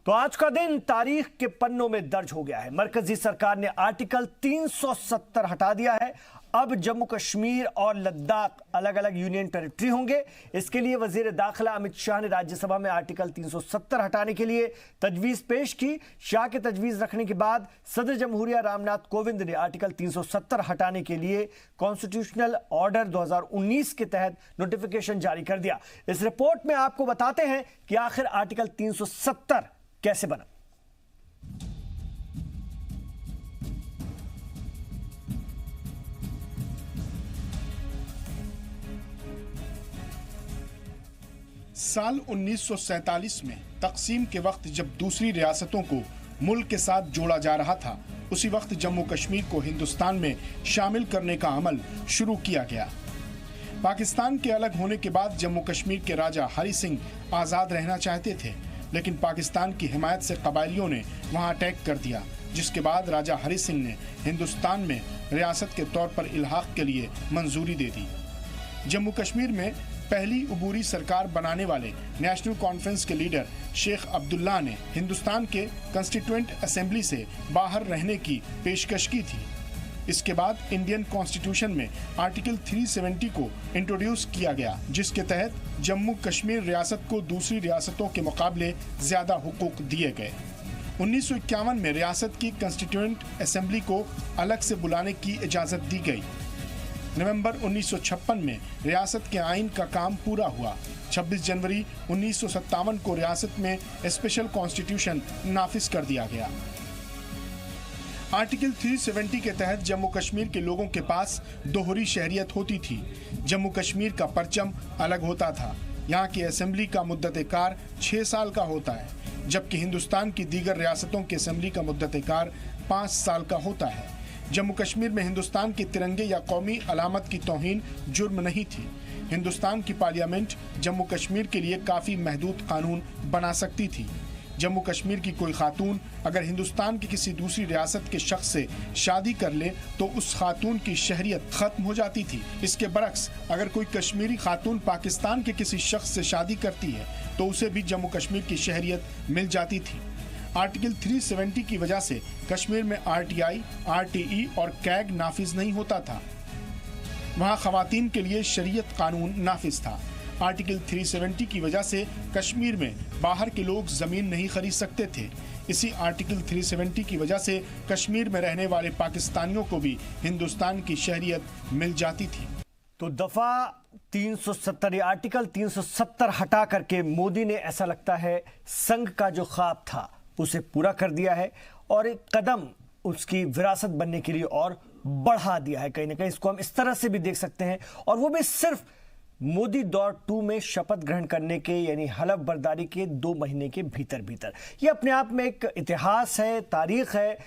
तो आज का दिन तारीख के पन्नों में दर्ज हो गया है। मरकजी सरकार ने आर्टिकल 370 हटा दिया है। अब जम्मू कश्मीर और लद्दाख अलग अलग यूनियन टेरिटरी होंगे। इसके लिए वजीर दाखिला अमित शाह ने राज्यसभा में आर्टिकल 370 हटाने के लिए तजवीज पेश की। शाह के तजवीज रखने के बाद सदर जमहूरिया रामनाथ कोविंद ने आर्टिकल 370 हटाने के लिए कॉन्स्टिट्यूशनल ऑर्डर 2019 के तहत नोटिफिकेशन जारी कर दिया। इस रिपोर्ट में आपको बताते हैं कि आखिर आर्टिकल 370 कैसे बना। साल 1947 में तकसीम के वक्त जब दूसरी रियासतों को मुल्क के साथ जोड़ा जा रहा था, उसी वक्त जम्मू कश्मीर को हिंदुस्तान में शामिल करने का अमल शुरू किया गया। पाकिस्तान के अलग होने के बाद जम्मू कश्मीर के राजा हरि सिंह आज़ाद रहना चाहते थे, लेकिन पाकिस्तान की हिमायत से कबायलियों ने वहां अटैक कर दिया, जिसके बाद राजा हरि सिंह ने हिंदुस्तान में रियासत के तौर पर इल्हाक के लिए मंजूरी दे दी। जम्मू कश्मीर में पहली उबूरी सरकार बनाने वाले नेशनल कॉन्फ्रेंस के लीडर शेख अब्दुल्ला ने हिंदुस्तान के कॉन्स्टिट्यूएंट असेंबली से बाहर रहने की पेशकश की थी। इसके बाद इंडियन कॉन्स्टिट्यूशन में आर्टिकल 370 को इंट्रोड्यूस किया गया, जिसके तहत जम्मू कश्मीर रियासत को दूसरी रियासतों के मुकाबले ज्यादा हुकूक दिए गए। 1951 में रियासत की कॉन्स्टिट्यूएंट असेंबली को अलग से बुलाने की इजाजत दी गई। नवंबर 1956 में रियासत के आइन का काम पूरा हुआ। 26 जनवरी 1957 को रियासत में स्पेशल कॉन्स्टिट्यूशन नाफिज कर दिया गया। आर्टिकल 370 के तहत जम्मू कश्मीर के लोगों के पास दोहरी शहरियत होती थी। जम्मू कश्मीर का परचम अलग होता था। यहाँ की असेंबली का मुद्दत-ए-कार 6 साल का होता है, जबकि हिंदुस्तान की दीगर रियासतों की असेंबली का मुद्दत-ए-कार 5 साल का होता है। जम्मू कश्मीर में हिंदुस्तान के तिरंगे या कौमी अलामत की तौहीन जुर्म नहीं थी। हिंदुस्तान की पार्लियामेंट जम्मू कश्मीर के लिए काफ़ी महदूद कानून बना सकती थी। जम्मू कश्मीर की कोई खातून अगर हिंदुस्तान की किसी दूसरी रियासत के शख्स से शादी कर ले तो उस खातून की शहरियत खत्म हो जाती थी। इसके बरक्स अगर कोई कश्मीरी खातून पाकिस्तान के किसी शख्स से शादी करती है तो उसे भी जम्मू कश्मीर की शहरियत मिल जाती थी। आर्टिकल 370 की वजह से कश्मीर में RTI, RTE और कैग नाफिज नहीं होता था। वहाँ खवातीन के लिए शरीयत कानून नाफिज था। आर्टिकल 370 की वजह से कश्मीर में बाहर के लोग जमीन नहीं खरीद सकते थे। इसी आर्टिकल 370 की वजह से कश्मीर में रहने वाले पाकिस्तानियों को भी हिंदुस्तान की शहरियत मिल जाती थी। तो दफा 370 आर्टिकल 370 हटा करके मोदी ने ऐसा लगता है संघ का जो ख्वाब था उसे पूरा कर दिया है और एक कदम उसकी विरासत बनने के लिए और बढ़ा दिया है। कहीं ना कहीं इसको हम इस तरह से भी देख सकते हैं, और वो भी सिर्फ मोदी दौर 2 में शपथ ग्रहण करने के यानी हलफ बर्दारी के 2 महीने के भीतर भीतर। ये अपने आप में एक इतिहास है, तारीख है।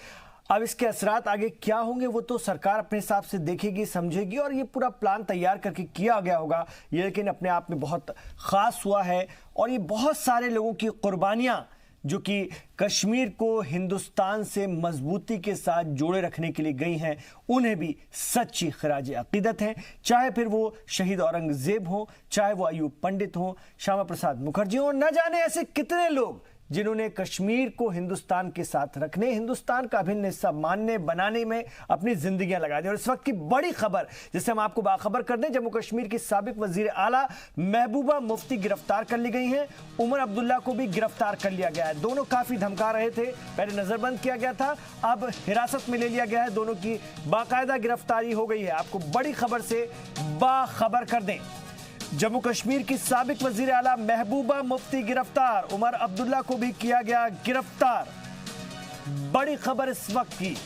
अब इसके असरात आगे क्या होंगे वो तो सरकार अपने हिसाब से देखेगी, समझेगी, और ये पूरा प्लान तैयार करके किया गया होगा। ये लेकिन अपने आप में बहुत ख़ास हुआ है, और ये बहुत सारे लोगों की कुर्बानियाँ जो कि कश्मीर को हिंदुस्तान से मजबूती के साथ जोड़े रखने के लिए गई हैं, उन्हें भी सच्ची खराज अकीदत है। चाहे फिर वो शहीद औरंगजेब हो, चाहे वो अयूब पंडित हो, श्यामा प्रसाद मुखर्जी हो, न जाने ऐसे कितने लोग जिन्होंने कश्मीर को हिंदुस्तान के साथ रखने, हिंदुस्तान का अभिन्न हिस्सा मानने बनाने में अपनी जिंदगियां लगा दी। और इस वक्त की बड़ी खबर जिससे हम आपको बाखबर कर दें, जम्मू कश्मीर की साबिक वजीर आला महबूबा मुफ्ती गिरफ्तार कर ली गई हैं। उमर अब्दुल्ला को भी गिरफ्तार कर लिया गया है। दोनों काफी धमका रहे थे, पहले नजरबंद किया गया था, अब हिरासत में ले लिया गया है। दोनों की बाकायदा गिरफ्तारी हो गई है। आपको बड़ी खबर से बाखबर कर दें, जम्मू कश्मीर की साबिक वजीर आला महबूबा मुफ्ती गिरफ्तार, उमर अब्दुल्ला को भी किया गया गिरफ्तार। बड़ी खबर इस वक्त की,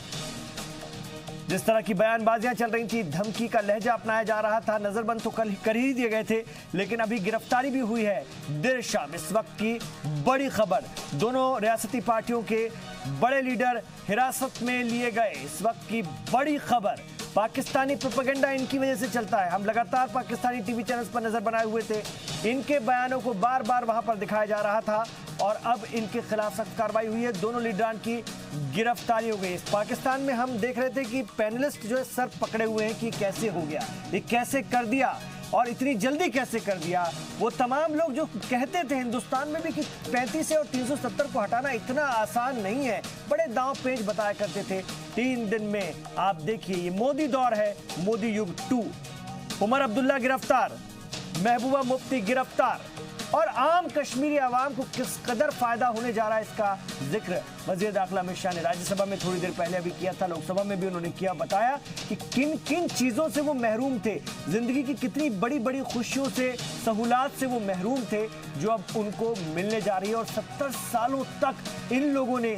जिस तरह की बयानबाजियां चल रही थी, धमकी का लहजा अपनाया जा रहा था, नजरबंद तो कल कर ही दिए गए थे, लेकिन अभी गिरफ्तारी भी हुई है देर शाम। इस वक्त की बड़ी खबर, दोनों रियासती पार्टियों के बड़े लीडर हिरासत में लिए गए। इस वक्त की बड़ी खबर, पाकिस्तानी प्रोपेगेंडा इनकी वजह से चलता है। हम लगातार पाकिस्तानी टीवी चैनल्स पर नजर बनाए हुए थे, इनके बयानों को बार बार वहां पर दिखाया जा रहा था, और अब इनके खिलाफ सख्त कार्रवाई हुई है। दोनों लीडरान की गिरफ्तारी हो गई। पाकिस्तान में हम देख रहे थे कि पैनलिस्ट जो है सर पकड़े हुए हैं कि कैसे हो गया, ये कैसे कर दिया। और इतनी जल्दी कैसे कर दिया। वो तमाम लोग जो कहते थे हिंदुस्तान में भी कि 35 और 370 को हटाना इतना आसान नहीं है, बड़े दांव पेच बताया करते थे। 3 दिन में आप देखिए, ये मोदी दौर है, मोदी युग 2। उमर अब्दुल्ला गिरफ्तार, महबूबा मुफ्ती गिरफ्तार, और आम कश्मीरी आवाम को किस कदर फायदा होने जा रहा है इसका जिक्र वजीर दाखिला अमित शाह ने राज्यसभा में थोड़ी देर पहले अभी किया था, लोकसभा में भी उन्होंने किया। बताया कि किन किन चीजों से वो महरूम थे, जिंदगी की कितनी बड़ी बड़ी खुशियों से, सहूलात से वो महरूम थे जो अब उनको मिलने जा रही है। और 70 सालों तक इन लोगों ने,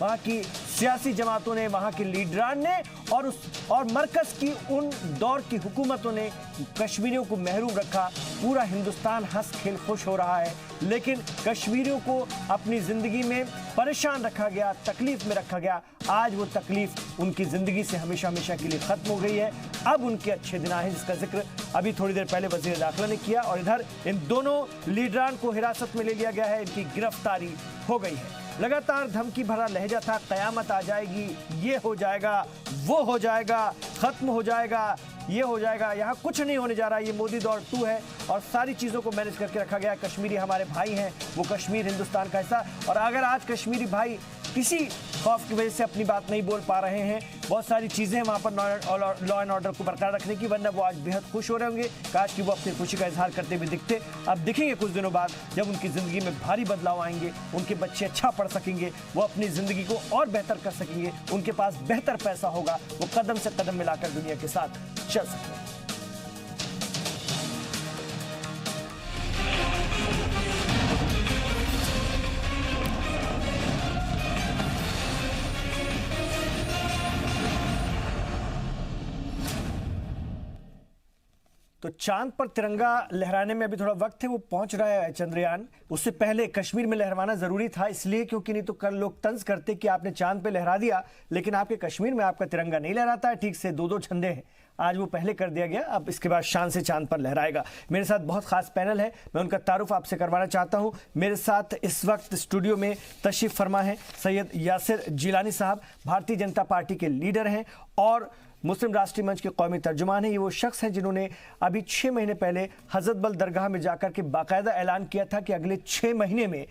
वहां की सियासी जमातों ने, वहां के लीडरान ने और मरकज की उन दौर की हुकूमतों ने कश्मीरियों को महरूम रखा। पूरा हिंदुस्तान हंस खेल खुश हो रहा है, लेकिन कश्मीरियों को अपनी जिंदगी में परेशान रखा गया, तकलीफ में रखा गया। आज वो तकलीफ उनकी जिंदगी से हमेशा हमेशा के लिए खत्म हो गई है। अब उनके अच्छे दिन आए, जिसका जिक्र अभी थोड़ी देर पहले वजीर दाखिला ने किया। और इधर इन दोनों लीडरान को हिरासत में ले लिया गया है, इनकी गिरफ्तारी हो गई है। लगातार धमकी भरा लहजा था, कयामत आ जाएगी, ये हो जाएगा, वो हो जाएगा, खत्म हो जाएगा, ये हो जाएगा। यहाँ कुछ नहीं होने जा रहा, ये मोदी दौर 2 है और सारी चीज़ों को मैनेज करके रखा गया। कश्मीरी हमारे भाई हैं, वो कश्मीर हिंदुस्तान का हिस्सा। और अगर आज कश्मीरी भाई किसी खौफ की वजह से अपनी बात नहीं बोल पा रहे हैं, बहुत सारी चीज़ें हैं वहाँ पर लॉ एंड ऑर्डर को बरकरार रखने की, वरना वो आज बेहद खुश हो रहे होंगे। काश कि वो अपनी खुशी का इजहार करते हुए दिखते। अब दिखेंगे कुछ दिनों बाद, जब उनकी ज़िंदगी में भारी बदलाव आएंगे, उनके बच्चे अच्छा पढ़ सकेंगे, वो अपनी ज़िंदगी को और बेहतर कर सकेंगे, उनके पास बेहतर पैसा होगा, वो कदम से कदम मिलाकर दुनिया के साथ चल सकते हैं। तो चांद पर तिरंगा लहराने में अभी थोड़ा वक्त है, वो पहुंच रहा है चंद्रयान। उससे पहले कश्मीर में लहराना जरूरी था, इसलिए क्योंकि नहीं तो कल लोग तंज करते कि आपने चांद पे लहरा दिया, लेकिन आपके कश्मीर में आपका तिरंगा नहीं लहराता है ठीक से, 2-2 झंडे हैं। आज वो पहले कर दिया गया, अब इसके बाद शान से चांद पर लहराएगा। मेरे साथ बहुत खास पैनल है, मैं उनका तारुफ आपसे करवाना चाहता हूं। मेरे साथ इस वक्त स्टूडियो में तशरीफ फरमा है सैयद यासिर जिलानी साहब, भारतीय जनता पार्टी के लीडर हैं और मुस्लिम राष्ट्रीय मंच के कौमी तर्जुमान हैं। ये वो शख्स हैं जिन्होंने अभी 6 महीने पहले हजरत बल दरगाह में जाकर के बाकायदा ऐलान किया था कि अगले 6 महीने में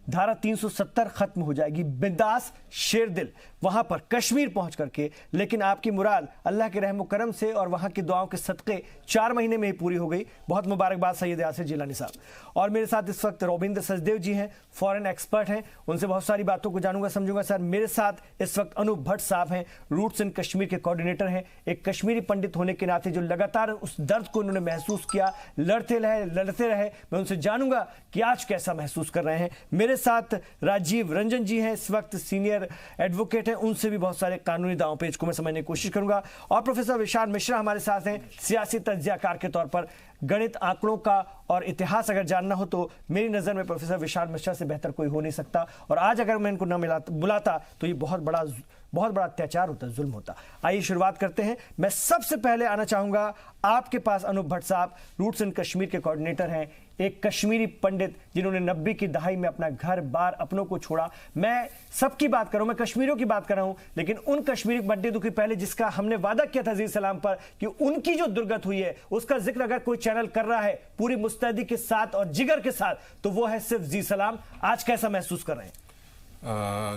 धारा 370 खत्म हो जाएगी। बिंदास शेरदिल वहां पर कश्मीर पहुंच करके, लेकिन आपकी मुराद अल्लाह के रहम करम से और वहां की दुआओं के सदक़े 4 महीने में ही पूरी हो गई। बहुत मुबारकबाद सैयद यासिर जिलानी साहब। और मेरे साथ इस वक्त रोबिंदर सचदेव जी हैं, फॉरेन एक्सपर्ट हैं, उनसे बहुत सारी बातों को जानूंगा समझूंगा। सर, मेरे साथ इस वक्त अनूप भट्ट साहब हैं, रूट्स इन कश्मीर के कोऑर्डिनेटर हैं, एक कश्मीरी पंडित होने के नाते जो लगातार उस दर्द को उन्होंने महसूस किया, लड़ते रहे। मैं उनसे जानूंगा कि आज कैसा महसूस कर रहे हैं। मेरे साथ राजीव रंजन जी हैं, इस वक्त सीनियर एडवोकेट हैं, उनसे भी बहुत सारे कानूनी दांव पेच को मैं समझने की कोशिश करूंगा। और प्रोफेसर विशाल मिश्रा हमारे साथ हैं, सियासी तज्जियाकार के तौर पर। गणित, आंकड़ों का और इतिहास अगर जानना हो तो मेरी नज़र में प्रोफेसर विशाल मिश्रा से बेहतर कोई हो नहीं सकता। और आज अगर मैं इनको न बुलाता तो ये बहुत बड़ा अत्याचार होता, जुल्म होता। आइए शुरुआत करते हैं। मैं सबसे पहले आना चाहूंगा आपके पास अनूप भट्ट साहब, रूट्स इन कश्मीर के कोऑर्डिनेटर हैं, एक कश्मीरी पंडित जिन्होंने 90 की दहाई में अपना घर बार अपनों को छोड़ा। मैं सबकी बात कर रहा हूं, मैं कश्मीरियों की बात कर रहा हूं, लेकिन उन कश्मीरी पंडितों की पहले जिसका हमने वादा किया था जी सलाम पर कि उनकी जो दुर्गत हुई है उसका जिक्र अगर कोई चैनल कर रहा है पूरी मुस्तैदी के साथ और जिगर के साथ, तो वो है सिर्फ जी सलाम। आज कैसा महसूस कर रहे हैं?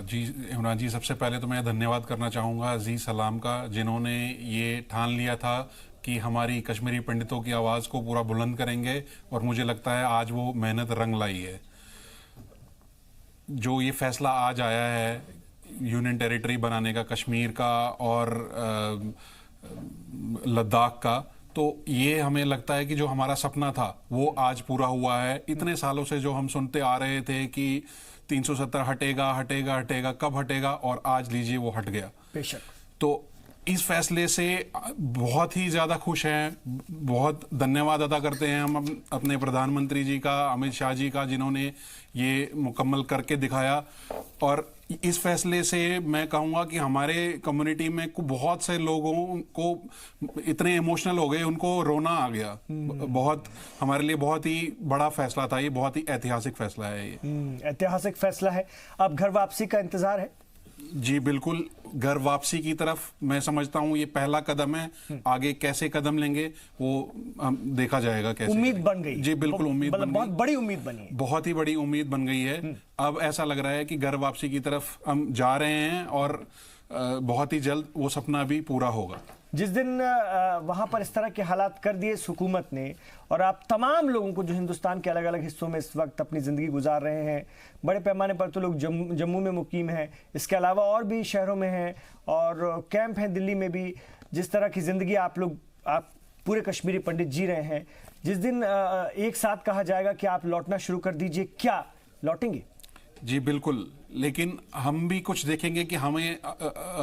जी इमरान जी, सबसे पहले तो मैं धन्यवाद करना चाहूँगा जी सलाम का, जिन्होंने ये ठान लिया था कि हमारी कश्मीरी पंडितों की आवाज़ को पूरा बुलंद करेंगे, और मुझे लगता है आज वो मेहनत रंग लाई है। जो ये फैसला आज आया है यूनियन टेरिटरी बनाने का कश्मीर का और लद्दाख का, तो ये हमें लगता है कि जो हमारा सपना था वो आज पूरा हुआ है। इतने सालों से जो हम सुनते आ रहे थे कि 370 हटेगा, कब हटेगा, और आज लीजिए वो हट गया। बेशक। तो इस फैसले से बहुत ही ज़्यादा खुश हैं, बहुत धन्यवाद अदा करते हैं हम अपने प्रधानमंत्री जी का, अमित शाह जी का, जिन्होंने ये मुकम्मल करके दिखाया। और इस फैसले से मैं कहूँगा कि हमारे कम्युनिटी में बहुत से लोगों को इतने इमोशनल हो गए, उनको रोना आ गया। बहुत हमारे लिए बहुत ही बड़ा फैसला था ये, बहुत ही ऐतिहासिक फैसला है ये। ऐतिहासिक फैसला है। अब घर वापसी का इंतजार है? जी बिल्कुल, घर वापसी की तरफ मैं समझता हूँ ये पहला कदम है। आगे कैसे कदम लेंगे वो देखा जाएगा। कैसे उम्मीद बन गई। जी बिल्कुल, उम्मीद बन गई, बहुत बड़ी उम्मीद बनी है, बहुत ही बड़ी उम्मीद बन गई है। अब ऐसा लग रहा है कि घर वापसी की तरफ हम जा रहे हैं और बहुत ही जल्द वो सपना भी पूरा होगा। जिस दिन वहां पर इस तरह के हालात कर दिए इस हुकूमत ने, और आप तमाम लोगों को जो हिंदुस्तान के अलग अलग हिस्सों में इस वक्त अपनी ज़िंदगी गुजार रहे हैं, बड़े पैमाने पर तो लोग जम्मू में मुकीम हैं, इसके अलावा और भी शहरों में हैं और कैंप हैं दिल्ली में भी, जिस तरह की ज़िंदगी आप पूरे कश्मीरी पंडित जी रहे हैं, जिस दिन एक साथ कहा जाएगा कि आप लौटना शुरू कर दीजिए, क्या लौटेंगे? जी बिल्कुल, लेकिन हम भी कुछ देखेंगे कि हमें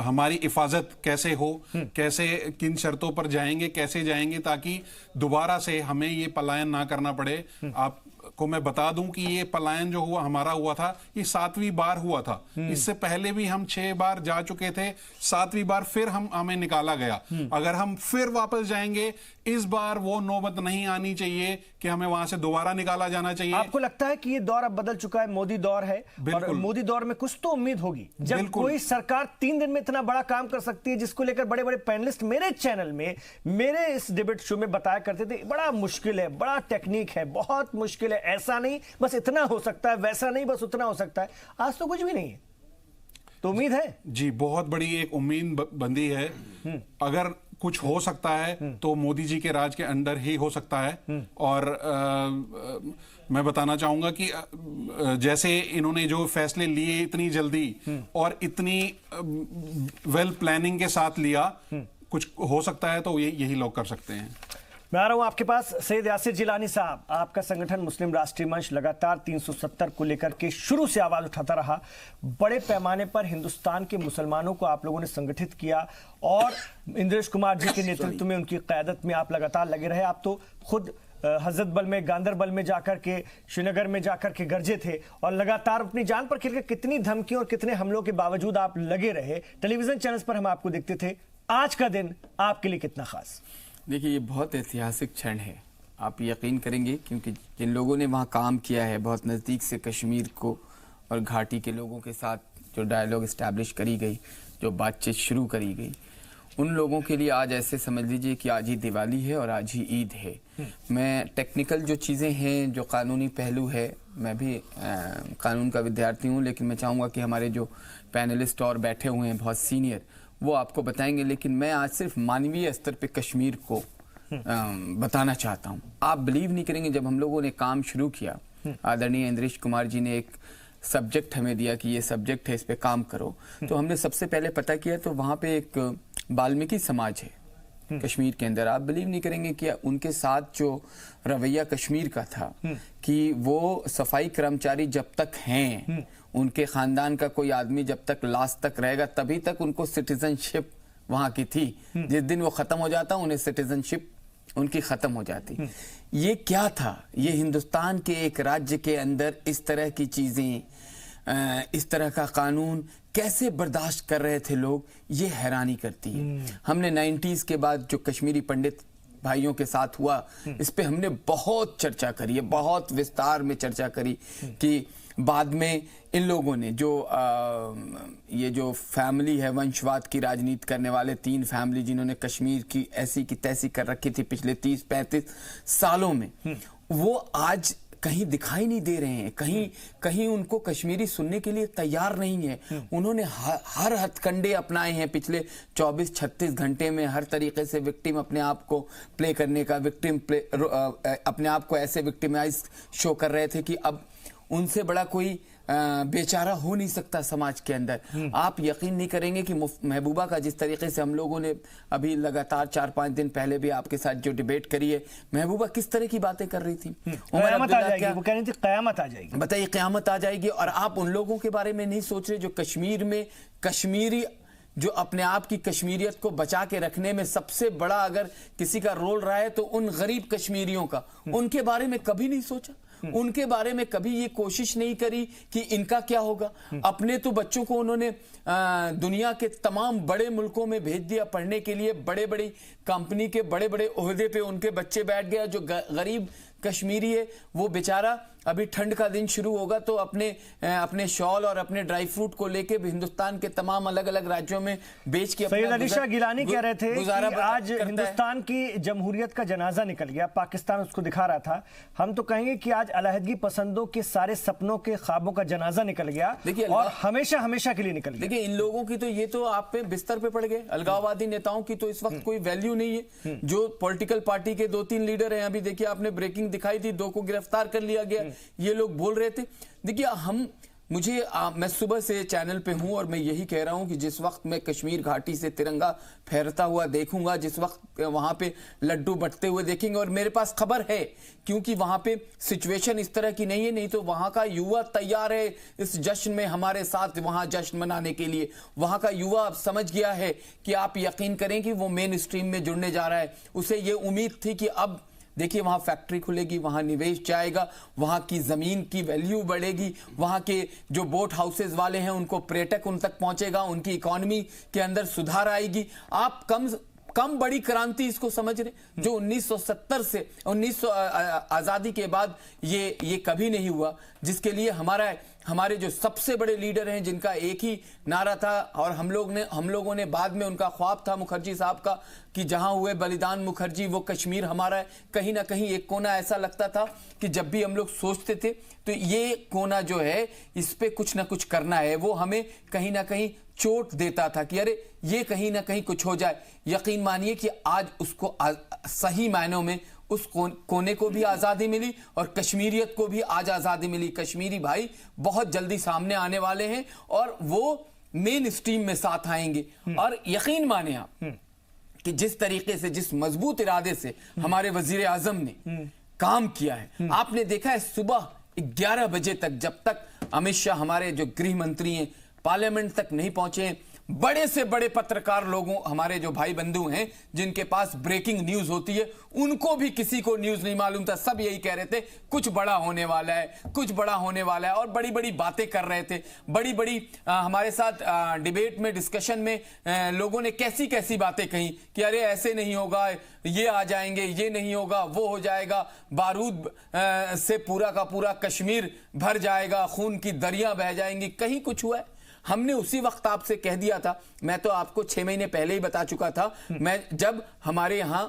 हमारी हिफाजत कैसे हो, कैसे किन शर्तों पर जाएंगे, कैसे जाएंगे ताकि दोबारा से हमें ये पलायन ना करना पड़े। आपको मैं बता दूं कि ये पलायन जो हुआ हमारा हुआ था, ये 7वीं बार हुआ था। इससे पहले भी हम 6 बार जा चुके थे, 7वीं बार फिर हमें निकाला गया। अगर हम फिर वापस जाएंगे, इस बार वो नौबत नहीं आनी चाहिए कि हमें वहां से दोबारा निकाला जाना चाहिए। आपको लगता है कि ये दौर अब बदल चुका है, मोदी दौर है, और मोदी दौर में कुछ तो उम्मीद होगी जब कोई सरकार 3 दिन में इतना बड़ा काम कर सकती है, जिसको लेकर बड़े बड़े पैनलिस्ट मेरे चैनल में, मेरे इस डिबेट शो में बताया करते थे बड़ा मुश्किल है, बड़ा टेक्निक है, बहुत मुश्किल है, ऐसा नहीं बस इतना हो सकता है, वैसा नहीं बस उतना हो सकता है। आज तो कुछ भी नहीं है, तो उम्मीद है। जी बहुत बड़ी एक उम्मीद बंदी है। अगर कुछ हो सकता है तो मोदी जी के राज के अंडर ही हो सकता है। और मैं बताना चाहूंगा कि जैसे इन्होंने जो फैसले लिए इतनी जल्दी और इतनी वेल प्लानिंग के साथ लिया, कुछ हो सकता है तो यही लोग कर सकते हैं। मैं आ रहा हूं आपके पास, सैयद यासिर जिलानी साहब, आपका संगठन मुस्लिम राष्ट्रीय मंच लगातार 370 को लेकर के शुरू से आवाज उठाता रहा। बड़े पैमाने पर हिंदुस्तान के मुसलमानों को आप लोगों ने संगठित किया और इंद्रेश कुमार जी के नेतृत्व में, उनकी क़यादत में आप लगातार लगे रहे। आप तो खुद हजरत बल में, गांदरबल में जाकर के, श्रीनगर में जाकर के गरजे थे और लगातार अपनी जान पर खेल के कितनी धमकियों और कितने हमलों के बावजूद आप लगे रहे। टेलीविजन चैनल्स पर हम आपको देखते थे। आज का दिन आपके लिए कितना खास? देखिए, ये बहुत ऐतिहासिक क्षण है, आप यकीन करेंगे, क्योंकि जिन लोगों ने वहाँ काम किया है, बहुत नज़दीक से कश्मीर को और घाटी के लोगों के साथ जो डायलॉग इस्टेब्लिश करी गई, जो बातचीत शुरू करी गई, उन लोगों के लिए आज ऐसे समझ लीजिए कि आज ही दिवाली है और आज ही ईद है। मैं टेक्निकल जो चीज़ें हैं, जो कानूनी पहलू है, मैं भी कानून का विद्यार्थी हूँ, लेकिन मैं चाहूँगा कि हमारे जो पैनलिस्ट और बैठे हुए हैं बहुत सीनियर, वो आपको बताएंगे। लेकिन मैं आज सिर्फ मानवीय स्तर पे कश्मीर को बताना चाहता हूँ। आप बिलीव नहीं करेंगे, जब हम लोगों ने काम शुरू किया, आदरणीय इंद्रेश कुमार जी ने एक सब्जेक्ट हमें दिया कि ये सब्जेक्ट है, इस पे काम करो, तो हमने सबसे पहले पता किया तो वहाँ पे एक वाल्मीकि समाज है कश्मीर के अंदर। आप बिलीव नहीं करेंगे कि उनके साथ जो रवैया कश्मीर का था कि वो सफाई कर्मचारी जब तक हैं, उनके खानदान का कोई आदमी जब तक लास्ट तक रहेगा, तभी तक उनको सिटीजनशिप वहाँ की थी। जिस दिन वो खत्म हो जाता, उन्हें सिटीजनशिप उनकी खत्म हो जाती। ये क्या था? ये हिंदुस्तान के एक राज्य के अंदर इस तरह की चीजें, इस तरह का कानून कैसे बर्दाश्त कर रहे थे लोग, ये हैरानी करती है। हमने 90s के बाद जो कश्मीरी पंडित भाइयों के साथ हुआ, इस पे हमने बहुत चर्चा करी है, बहुत विस्तार में चर्चा करी कि बाद में इन लोगों ने जो ये जो फैमिली है, वंशवाद की राजनीति करने वाले 3 फैमिली जिन्होंने कश्मीर की ऐसी की तैसी कर रखी थी पिछले 30-35 सालों में, वो आज कहीं दिखाई नहीं दे रहे हैं। कहीं उनको कश्मीरी सुनने के लिए तैयार नहीं है। उन्होंने हर हथकंडे अपनाए हैं पिछले 24-36 घंटे में। हर तरीके से विक्टिम अपने आप को प्ले करने का, अपने आप को ऐसे विक्टिमाइज शो कर रहे थे कि अब उनसे बड़ा कोई बेचारा हो नहीं सकता समाज के अंदर। आप यकीन नहीं करेंगे कि महबूबा का जिस तरीके से हम लोगों ने अभी लगातार 4-5 दिन पहले भी आपके साथ जो डिबेट करी है, महबूबा किस तरह की बातें कर रही थी। क़यामत आ जाएगी, वो कह रही थी क़यामत आ जाएगी। बताइए, क़यामत आ जाएगी। और आप उन लोगों के बारे में नहीं सोच रहे जो कश्मीर में कश्मीरी, जो अपने आप की कश्मीरियत को बचा के रखने में सबसे बड़ा अगर किसी का रोल रहा है तो उन गरीब कश्मीरियों का। उनके बारे में कभी नहीं सोचा, उनके बारे में कभी ये कोशिश नहीं करी कि इनका क्या होगा। अपने तो बच्चों को उन्होंने दुनिया के तमाम बड़े मुल्कों में भेज दिया पढ़ने के लिए। बड़े बड़ी कंपनी के बड़े बड़े ओहदे पे उनके बच्चे बैठ गए। जो गरीब कश्मीरी है, वो बेचारा अभी ठंड का दिन शुरू होगा तो अपने शॉल और अपने ड्राई फ्रूट को लेके हिंदुस्तान के तमाम अलग अलग राज्यों में बेच के सैयद अली शाह गिलानी कह रहे थे कि आज करता है। हिंदुस्तान की जमहूरियत का जनाजा निकल गया, पाकिस्तान उसको दिखा रहा था। हम तो कहेंगे कि आज अलहदगी पसंदों के सारे सपनों के ख्वाबों का जनाजा निकल गया और हमेशा हमेशा के लिए निकल गया। देखिए, इन लोगों की तो ये तो आप पे बिस्तर पे पड़ गए। अलगाववादी नेताओं की तो इस वक्त कोई वैल्यू नहीं है। जो पॉलिटिकल पार्टी के 2-3 लीडर हैं, अभी देखिए आपने ब्रेकिंग दिखाई थी, 2 को गिरफ्तार कर लिया गया। ये लोग बोल रहे थे। देखिए, मैं सुबह से चैनल पे हूं और मैं यही कह रहा हूं कि जिस वक्त मैं कश्मीर घाटी से तिरंगा फहरता हुआ देखूंगा, जिस वक्त वहां पे लड्डू बंटते हुए देखेंगे, और मेरे पास खबर है क्योंकि वहां पे सिचुएशन इस तरह की नहीं है, नहीं तो वहां का युवा तैयार है इस जश्न में हमारे साथ वहां जश्न मनाने के लिए। वहां का युवा अब समझ गया है कि आप यकीन करें कि वो मेन स्ट्रीम में जुड़ने जा रहा है। उसे ये उम्मीद थी कि अब देखिए वहां फैक्ट्री खुलेगी, वहां निवेश जाएगा, वहां की जमीन की वैल्यू बढ़ेगी, वहां के जो बोट हाउसेस वाले हैं उनको पर्यटक उन तक पहुंचेगा, उनकी इकोनॉमी के अंदर सुधार आएगी। आप कम बड़ी क्रांति इसको समझ रहे जो 1970 से 1900 आजादी के बाद ये कभी नहीं हुआ, जिसके लिए हमारे जो सबसे बड़े लीडर हैं जिनका एक ही नारा था और हम लोगों ने बाद में उनका ख्वाब था मुखर्जी साहब का कि जहां हुए बलिदान मुखर्जी वो कश्मीर हमारा है। कहीं ना कहीं एक कोना ऐसा लगता था कि जब भी हम लोग सोचते थे तो ये कोना जो है इस पे कुछ ना कुछ करना है, वो हमें कहीं ना कहीं चोट देता था कि अरे ये कहीं ना कहीं कुछ हो जाए। यकीन मानिए कि आज उसको सही मायनों में उस कोने को भी आजादी मिली और कश्मीरियत को भी आज आजादी मिली। कश्मीरी भाई बहुत जल्दी सामने आने वाले हैं और वो मेन स्ट्रीम में साथ आएंगे। और यकीन माने आप कि जिस तरीके से, जिस मजबूत इरादे से हमारे वजीर आजम ने काम किया है, आपने देखा है सुबह 11 बजे तक, जब तक अमित शाह हमारे जो गृह मंत्री हैं पार्लियामेंट तक नहीं पहुंचे, बड़े से बड़े पत्रकार लोगों, हमारे जो भाई बंधु हैं जिनके पास ब्रेकिंग न्यूज होती है, उनको भी किसी को न्यूज नहीं मालूम था। सब यही कह रहे थे कुछ बड़ा होने वाला है, कुछ बड़ा होने वाला है, और बड़ी बड़ी बातें कर रहे थे। बड़ी बड़ी हमारे साथ डिबेट में, डिस्कशन में लोगों ने कैसी कैसी बातें कही कि अरे ऐसे नहीं होगा, ये आ जाएंगे, ये नहीं होगा, वो हो जाएगा, बारूद से पूरा का पूरा कश्मीर भर जाएगा, खून की दरिया बह जाएंगी। कहीं कुछ हुआ है? हमने उसी वक्त आपसे कह दिया था, मैं तो आपको 6 महीने पहले ही बता चुका था। मैं जब हमारे यहाँ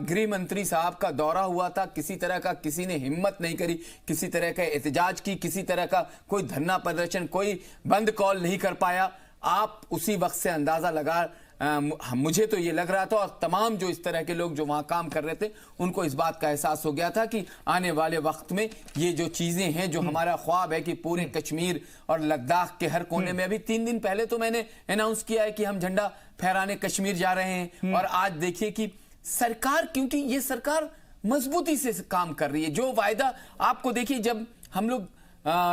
गृह मंत्री साहब का दौरा हुआ था, किसी तरह का किसी ने हिम्मत नहीं करी, किसी तरह का एहतजाज की, किसी तरह का कोई धरना प्रदर्शन, कोई बंद कॉल नहीं कर पाया। आप उसी वक्त से अंदाजा लगा, मुझे तो ये लग रहा था और तमाम जो इस तरह के लोग जो वहां काम कर रहे थे उनको इस बात का एहसास हो गया था कि आने वाले वक्त में ये जो चीजें हैं, जो हमारा ख्वाब है कि पूरे कश्मीर और लद्दाख के हर कोने में, अभी 3 दिन पहले तो मैंने अनाउंस किया है कि हम झंडा फहराने कश्मीर जा रहे हैं। और आज देखिए कि सरकार, क्योंकि ये सरकार मजबूती से काम कर रही है। जो वायदा आपको देखिए, जब हम लोग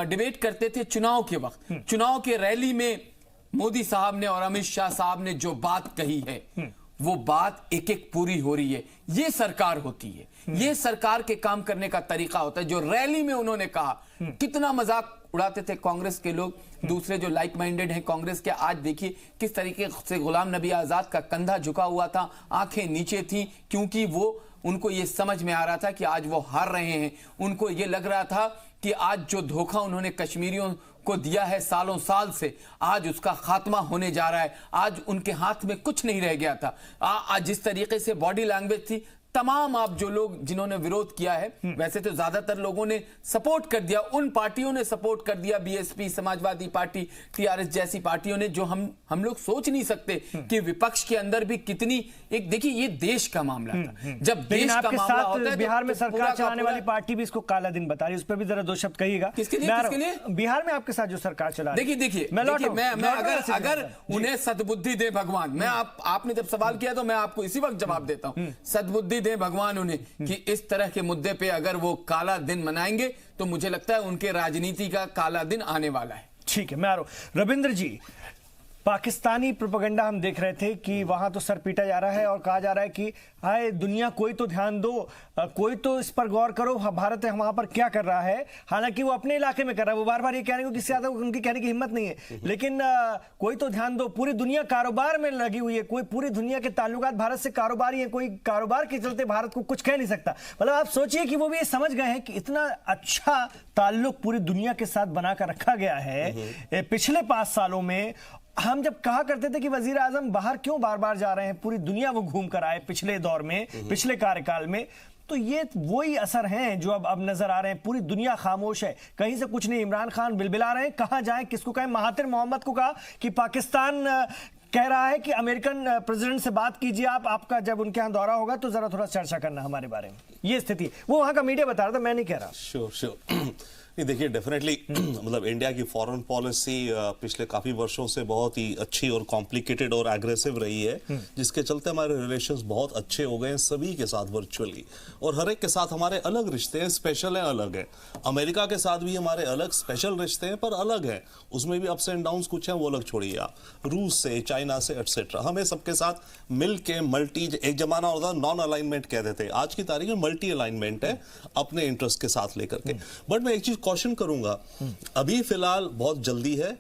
डिबेट करते थे चुनाव के वक्त, चुनाव के रैली में मोदी साहब ने और अमित शाह साहब ने जो बात कही है वो बात एक एक पूरी हो रही है। ये सरकार होती है, ये सरकार के काम करने का तरीका होता है। जो रैली में उन्होंने कहा, कितना मजाक उड़ाते थे कांग्रेस के लोग, दूसरे जो लाइक माइंडेड हैं कांग्रेस के। आज देखिए किस तरीके से गुलाम नबी आजाद का कंधा झुका हुआ था, आंखें नीचे थी, क्योंकि वो उनको ये समझ में आ रहा था कि आज वो हार रहे हैं। उनको ये लग रहा था कि आज जो धोखा उन्होंने कश्मीरियों को दिया है सालों साल से, आज उसका खात्मा होने जा रहा है। आज उनके हाथ में कुछ नहीं रह गया था। आज जिस तरीके से बॉडी लैंग्वेज थी, तमाम आप जो लोग जिन्होंने विरोध किया है, वैसे तो ज्यादातर लोगों ने सपोर्ट कर दिया, उन पार्टियों ने सपोर्ट कर दिया, बीएसपी, समाजवादी पार्टी, टीआरएस जैसी पार्टियों ने, जो हम लोग सोच नहीं सकते कि विपक्ष के अंदर भी कितनी, एक देखिए ये देश का मामला था। जब देश का मामला होता है, बिहार में सरकार चलाने वाली पार्टी भी इसको काला दिन बता रही है। उस पर भी जरा 2 शब्द कहिएगा। किसके लिए? बिहार में आपके साथ जो सरकार चला रही है। देखिए मैं अगर उन्हें सद्बुद्धि दे भगवान, मैं आपने जब सवाल किया तो मैं आपको इसी वक्त जवाब देता हूं, सद्बुद्धि दे भगवान उन्हें कि इस तरह के मुद्दे पे अगर वो काला दिन मनाएंगे तो मुझे लगता है उनके राजनीति का काला दिन आने वाला है। ठीक है, मैं आ रहा हूं। रविंद्र जी, पाकिस्तानी प्रोपेगेंडा हम देख रहे थे कि वहां तो सर पीटा जा रहा है और कहा जा रहा है कि हाय दुनिया कोई तो ध्यान दो, कोई तो इस पर गौर करो, भारत वहां पर क्या कर रहा है। हालांकि वो अपने इलाके में कर रहा है, वो बार बार ये कहने को किसी ज्यादा उनकी कहने की हिम्मत नहीं है, लेकिन कोई तो ध्यान दो। पूरी दुनिया कारोबार में लगी हुई है, कोई पूरी दुनिया के ताल्लुकात भारत से कारोबारी है, कोई कारोबार के चलते भारत को कुछ कह नहीं सकता। मतलब आप सोचिए कि वो भी ये समझ गए हैं कि इतना अच्छा ताल्लुक पूरी दुनिया के साथ बनाकर रखा गया है पिछले 5 सालों में। हम जब कहा करते थे कि वजीर आजम बाहर क्यों बार बार जा रहे हैं, पूरी दुनिया वो घूम कर आए पिछले दौर में, पिछले कार्यकाल में, तो ये वही असर हैं जो अब नजर आ रहे हैं। पूरी दुनिया खामोश है, कहीं से कुछ नहीं। इमरान खान बिलबिला रहे हैं, कहां जाएं, किसको कहें। महातिर मोहम्मद को कहा कि पाकिस्तान कह रहा है कि अमेरिकन प्रेसिडेंट से बात कीजिए, आपका जब उनके यहां दौरा होगा तो जरा थोड़ा चर्चा करना हमारे बारे में। ये स्थिति वो वहां का मीडिया बता रहा था, मैं नहीं कह रहा। श्योर नहीं, देखिए डेफिनेटली मतलब इंडिया की फॉरेन पॉलिसी पिछले काफी वर्षों से बहुत ही अच्छी और कॉम्प्लिकेटेड और एग्रेसिव रही है, जिसके चलते हमारे रिलेशंस बहुत अच्छे हो गए हैं सभी के साथ वर्चुअली, और हर एक के साथ हमारे अलग रिश्ते हैं, स्पेशल हैं, अलग है। अमेरिका के साथ भी हमारे अलग स्पेशल रिश्ते हैं, पर अलग है, उसमें भी अप्स एंड डाउन्स कुछ हैं, वो अलग छोड़िए आप। रूस से, चाइना से एटसेट्रा, हमें सबके साथ मिल के मल्टी, एक जमाना होता नॉन अलाइनमेंट कहते थे, आज की तारीख में मल्टी अलाइनमेंट है अपने इंटरेस्ट के साथ लेकर के। बट मैं एक चीज कॉशन करूंगा, अभी फिलहाल बहुत जल्दी है,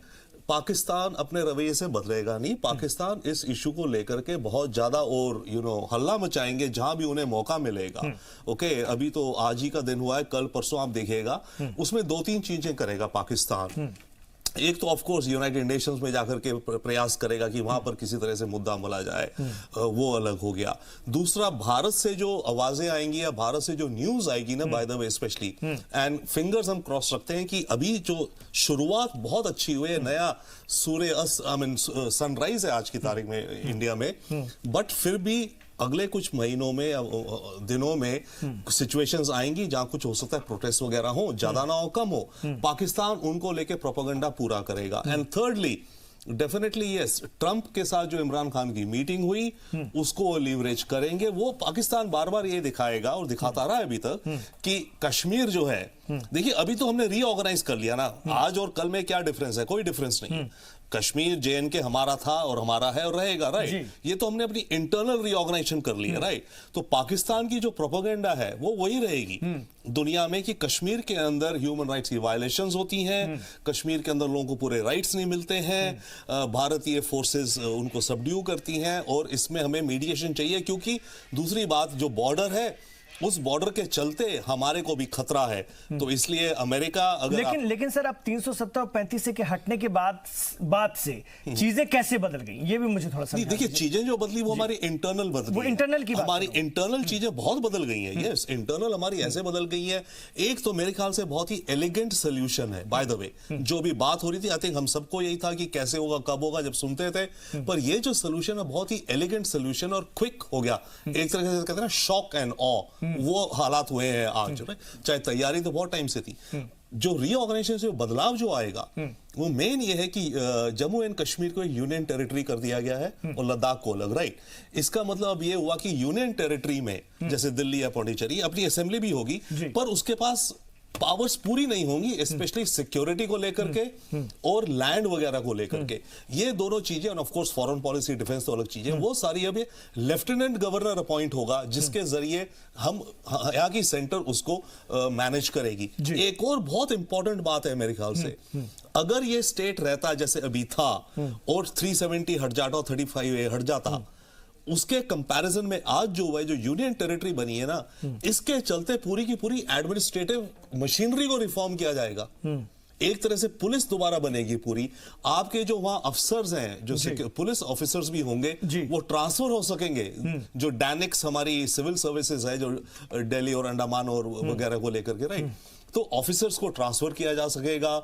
पाकिस्तान अपने रवैये से बदलेगा नहीं। पाकिस्तान इस इशू को लेकर के बहुत ज्यादा और हल्ला मचाएंगे जहां भी उन्हें मौका मिलेगा। ओके, अभी तो आज ही का दिन हुआ है, कल परसों आप देखिएगा, उसमें 2-3 चीजें करेगा पाकिस्तान। एक तो ऑफ कोर्स यूनाइटेड नेशंस में जाकर के प्रयास करेगा कि वहां पर किसी तरह से मुद्दा मला जाए, वो अलग हो गया। दूसरा, भारत से जो आवाजें आएंगी या भारत से जो न्यूज आएगी ना, by the way specially, and fingers हम क्रॉस रखते हैं कि अभी जो शुरुआत बहुत अच्छी हुई है, नया सूर्य सनराइज है आज की तारीख में इंडिया में, बट फिर भी अगले कुछ महीनों में या दिनों में सिचुएशंस आएंगी जहां कुछ हो सकता है प्रोटेस्ट वगैरह हो, ज्यादा ना हो कम हो, पाकिस्तान उनको लेके प्रोपेगेंडा पूरा करेगा। And thirdly definitely yes, Trump के साथ जो इमरान खान की मीटिंग हुई उसको लीवरेज करेंगे। वो पाकिस्तान बार बार ये दिखाएगा और दिखाता रहा है अभी तक कि कश्मीर जो है, देखिए अभी तो हमने रीऑर्गेनाइज कर लिया ना, आज और कल में क्या डिफरेंस है, कोई डिफरेंस नहीं। कश्मीर JNK हमारा था और हमारा है और रहेगा, राइट। ये तो हमने अपनी इंटरनल रीऑर्गेनाइजेशन कर ली है, राइट। तो पाकिस्तान की जो प्रोपेगेंडा है वो वही रहेगी दुनिया में कि कश्मीर के अंदर ह्यूमन राइट्स की वायलेशंस होती हैं, कश्मीर के अंदर लोगों को पूरे राइट्स नहीं मिलते हैं, भारतीय फोर्सेस उनको सबड्यू करती हैं, और इसमें हमें मीडिएशन चाहिए, क्योंकि दूसरी बात जो बॉर्डर है उस बॉर्डर के चलते हमारे को भी खतरा है। तो इसलिए अमेरिका अगर लेकिन सर अब 370 और 35 के हटने के बाद से चीजें कैसे बदल गई, ये भी मुझे थोड़ा सा देखिए, चीजें जो बदली वो हमारी इंटरनल बदली, वो इंटरनल की बात, हमारी इंटरनल चीजें बहुत बदल गई हैं। यस, इंटरनल हमारी ऐसे बदल गई है। एक तो मेरे ख्याल से बहुत ही एलिगेंट सोल्यूशन है, बाय द वे, जो भी बात हो रही थी, आई थिंक हम सबको यही था कि कैसे होगा, कब होगा, जब सुनते थे, पर ये जो सोल्यूशन है बहुत ही एलिगेंट सोल्यूशन और क्विक हो गया। एक तरह से कहते हैं ना, शॉक एंड ऑ, वो हालात हुए हैं आज, चाहे तैयारी तो बहुत टाइम से थी। जो रीऑर्गेनाइजेशन से बदलाव जो आएगा वो मेन ये है कि जम्मू एंड कश्मीर को एक यूनियन टेरिटरी कर दिया गया है और लद्दाख को अलग, राइट। इसका मतलब अब ये हुआ कि यूनियन टेरिटरी में जैसे दिल्ली या पौंडीचेरी अपनी असेंबली भी होगी, पर उसके पास पावर्स पूरी नहीं होंगी, स्पेशली सिक्योरिटी को लेकर के और लैंड वगैरह को लेकर के। ये दोनों चीजें, और of course foreign policy, defence तो अलग चीजें, वो सारी अब लेफ्टिनेंट गवर्नर अपॉइंट होगा, जिसके जरिए हम यहाँ की सेंटर उसको मैनेज करेगी। एक और बहुत इंपॉर्टेंट बात है मेरे ख्याल से, अगर ये स्टेट रहता जैसे अभी था और 370 हट जाता, 35A हट जाता, उसके कंपैरिजन में आज जो हुआ है, जो यूनियन टेरिटरी बनी है ना, इसके चलते पूरी की पूरी एडमिनिस्ट्रेटिव मशीनरी को रिफॉर्म किया जाएगा। एक तरह से पुलिस दोबारा बनेगी पूरी। आपके जो वहां अफसर्स हैं, जो पुलिस ऑफिसर्स भी होंगे, वो ट्रांसफर हो सकेंगे। जो डैनिक्स हमारी सिविल सर्विसेज है, जो दिल्ली और अंडमान और वगैरह को लेकर के, राइट, तो ऑफिसर्स को ट्रांसफर किया जा सकेगा।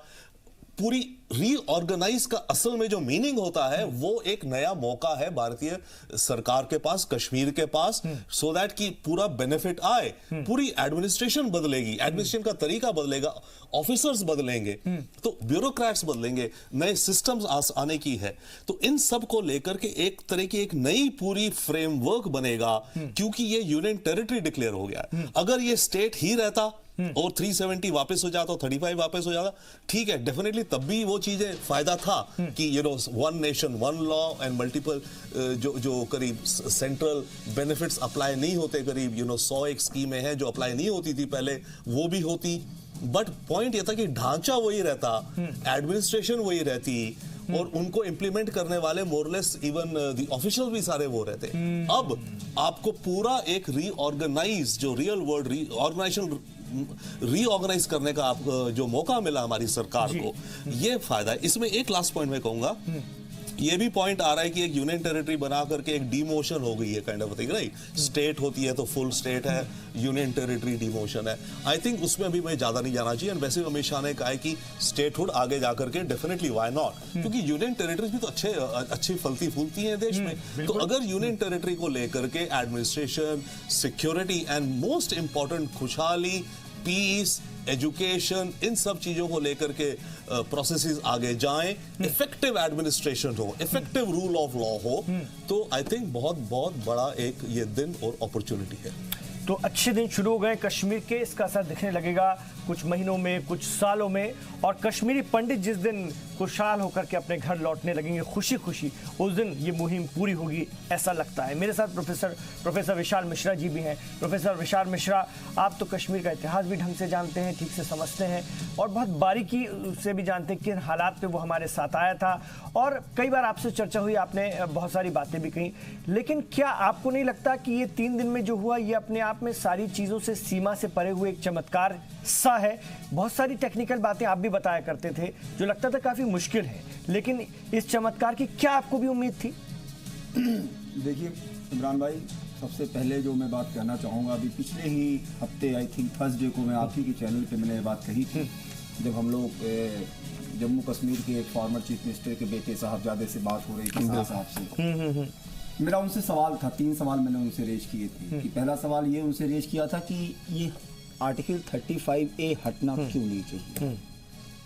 पूरी रीऑर्गेनाइज का असल में जो मीनिंग होता है, वो एक नया मौका है भारतीय सरकार के पास, कश्मीर के पास, सो दैट कि पूरा बेनिफिट आए। पूरी एडमिनिस्ट्रेशन बदलेगी, एडमिनिस्ट्रेशन का तरीका बदलेगा, ऑफिसर्स बदलेंगे, तो ब्यूरोक्रेट्स बदलेंगे, नए सिस्टम्स आने की है। तो इन सब को लेकर के एक तरह की एक नई पूरी फ्रेमवर्क बनेगा, क्योंकि ये यूनियन टेरिटरी डिक्लेयर हो गया है। अगर ये स्टेट ही रहता और 370 वापस हो जाता, 35 वापस हो जाता, ठीक है, डेफिनेटली तब भी वो चीजें फायदा था कि one nation one law and multiple जो करीब सेंट्रल बेनिफिट्स अप्लाई नहीं होते, करीब 100 एक स्कीमें हैं जो अप्लाई नहीं होती थी पहले, वो भी होती। बट पॉइंट ये था कि ढांचा वही रहता, एडमिनिस्ट्रेशन वही रहती, और उनको इंप्लीमेंट करने वाले मोरलेस इवन द ऑफिशियल भी सारे वो रहते। अब आपको पूरा एक रीऑर्गेनाइज, जो रियल वर्ल्ड रीऑर्गेनाइज करने का आप जो मौका मिला हमारी सरकार को, ये फायदा है। इसमें एक लास्ट पॉइंट मैं कहूंगा, ये भी पॉइंट आ रहा है कि एक यूनियन टेरिटरी बना करके एक डिमोशन हो गई है, kind of thing, right? State होती है तो फुल स्टेट है, यूनियन टेरिटरी डिमोशन है। आई थिंक उसमें भी मैं ज्यादा नहीं जाना चाहिए। एंड वैसे अमित शाह ने कहा है कि स्टेटहुड आगे जाकर के डेफिनेटली व्हाई नॉट, क्योंकि यूनियन टेरिटरीज भी तो अच्छी फलती फूलती हैं देश में। तो अगर यूनियन टेरिटरी को लेकर के administration, security and most important खुशहाली, पीस, एजुकेशन, इन सब चीजों को लेकर के प्रोसेसेस आगे जाएं, इफेक्टिव एडमिनिस्ट्रेशन हो, इफेक्टिव रूल ऑफ लॉ हो, तो आई थिंक बहुत बहुत बड़ा एक ये दिन और अपॉर्चुनिटी है। तो अच्छे दिन शुरू हो गए कश्मीर के, इसका असर दिखने लगेगा कुछ महीनों में, कुछ सालों में, और कश्मीरी पंडित जिस दिन खुशहाल होकर के अपने घर लौटने लगेंगे खुशी खुशी, उस दिन ये मुहिम पूरी होगी, ऐसा लगता है। मेरे साथ प्रोफेसर विशाल मिश्रा जी भी हैं। प्रोफेसर विशाल मिश्रा, आप तो कश्मीर का इतिहास भी ढंग से जानते हैं, ठीक से समझते हैं, और बहुत बारीकी से भी जानते हैं किन हालात पे वो हमारे साथ आया था, और कई बार आपसे चर्चा हुई, आपने बहुत सारी बातें भी कही। लेकिन क्या आपको नहीं लगता कि ये 3 दिन में जो हुआ, ये अपने आप में सारी चीज़ों से सीमा से परे हुए एक चमत्कार सा है? बहुत सारी टेक्निकल बातें आप भी बताया करते थे जो लगता था काफ़ी मुश्किल है, लेकिन इस चमत्कार की क्या आपको भी उम्मीद थी? देखिए इमरान भाई, सबसे पहले जो मैं बात कहना चाहूँगा, अभी पिछले ही हफ्ते आई थिंक थर्सडे को मैं आप ही के चैनल पे मैंने ये बात कही थी, जब हम लोग जम्मू कश्मीर के एक फॉर्मर चीफ मिनिस्टर के बेटे साहबजादे से बात हो रही थी साहब से। मेरा उनसे सवाल था, 3 सवाल मैंने उनसे रेज किए थे। कि पहला सवाल ये उनसे रेज किया था कि ये आर्टिकल 35A हटना क्यों नहीं चाहिए,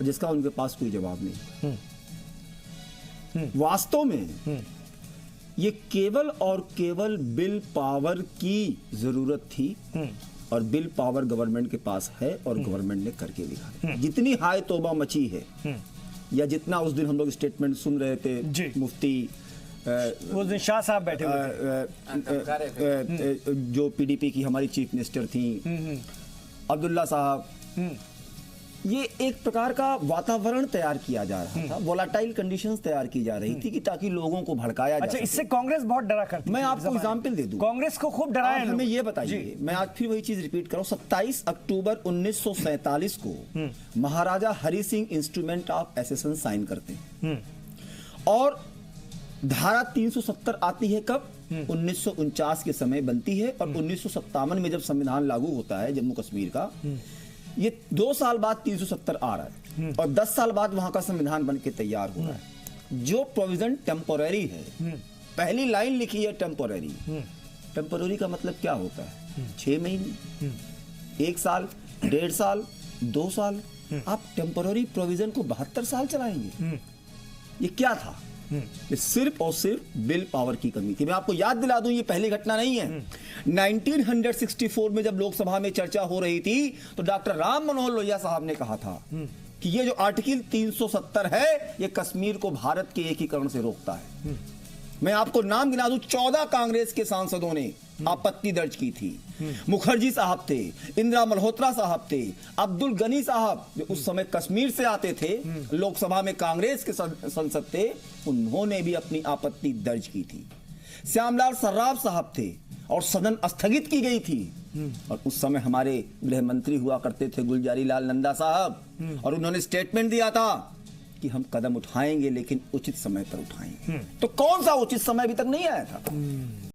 जिसका उनके पास कोई जवाब नहीं। वास्तव में ये केवल और केवल बिल पावर की जरूरत थी, और बिल पावर गवर्नमेंट के पास है, और गवर्नमेंट ने करके दिखाया। जितनी हाय तौबा मची है, या जितना उस दिन हम लोग स्टेटमेंट सुन रहे थे, मुफ्ती उस दिन शाह साहब बैठे हुए थे, जो पीडीपी की हमारी चीफ मिनिस्टर थी, अब्दुल्ला साहब, ये एक प्रकार का वातावरण तैयार किया जा रहा था, वोलाटाइल कंडीशंस तैयार की जा रही थी कि ताकि लोगों को भड़काया जा सके। इससे कांग्रेस बहुत डरा करती मैं आपको एग्जांपल दे दूं, कांग्रेस को खूब डराया हमें ये बताइए, मैं आज फिर वही चीज रिपीट कर रहा हूं। 27 अक्टूबर 1947 को Maharaja Hari Singh instrument of accession sign करते हैं, और धारा 370 आती है कब? 1949 के समय बनती है, और 1957 में जब संविधान लागू होता है जम्मू कश्मीर का, ये 2 साल बाद 370 आ रहा है, और 10 साल बाद वहां का संविधान बन के तैयार हो रहा है। जो प्रोविजन टेम्पोररी है, पहली लाइन लिखी है टेम्पोररी। टेम्पोररी का मतलब क्या होता है? 6 महीने, 1 साल, 1.5 साल, 2 साल। आप टेम्पोररी प्रोविजन को 72 साल चलाएंगे? ये क्या था? ये सिर्फ और सिर्फ बिल पावर की कमी थी। मैं आपको याद दिला दूं, ये पहली घटना नहीं है। 1964 में जब लोकसभा में चर्चा हो रही थी, तो डॉक्टर राम मनोहर लोहिया साहब ने कहा था कि ये जो आर्टिकल 370 है, ये कश्मीर को भारत के एकीकरण से रोकता है। मैं आपको नाम गिना दूं, 14 कांग्रेस के सांसदों ने आपत्ति दर्ज की थी। मुखर्जी साहब थे, इंदिरा मल्होत्रा साहब थे, अब्दुल गनी साहब जो उस समय कश्मीर से आते थे, लोकसभा में कांग्रेस के संसद थे, उन्होंने भी अपनी आपत्ति दर्ज की थी। श्यामलाल सर्राफ साहब थे, और सदन स्थगित की गई थी, और उस समय हमारे गृह मंत्री हुआ करते थे गुलजारी लाल नंदा साहब, और उन्होंने स्टेटमेंट दिया था कि हम कदम उठाएंगे, लेकिन उचित समय पर उठाएंगे। तो कौन सा उचित समय अभी तक नहीं आया था?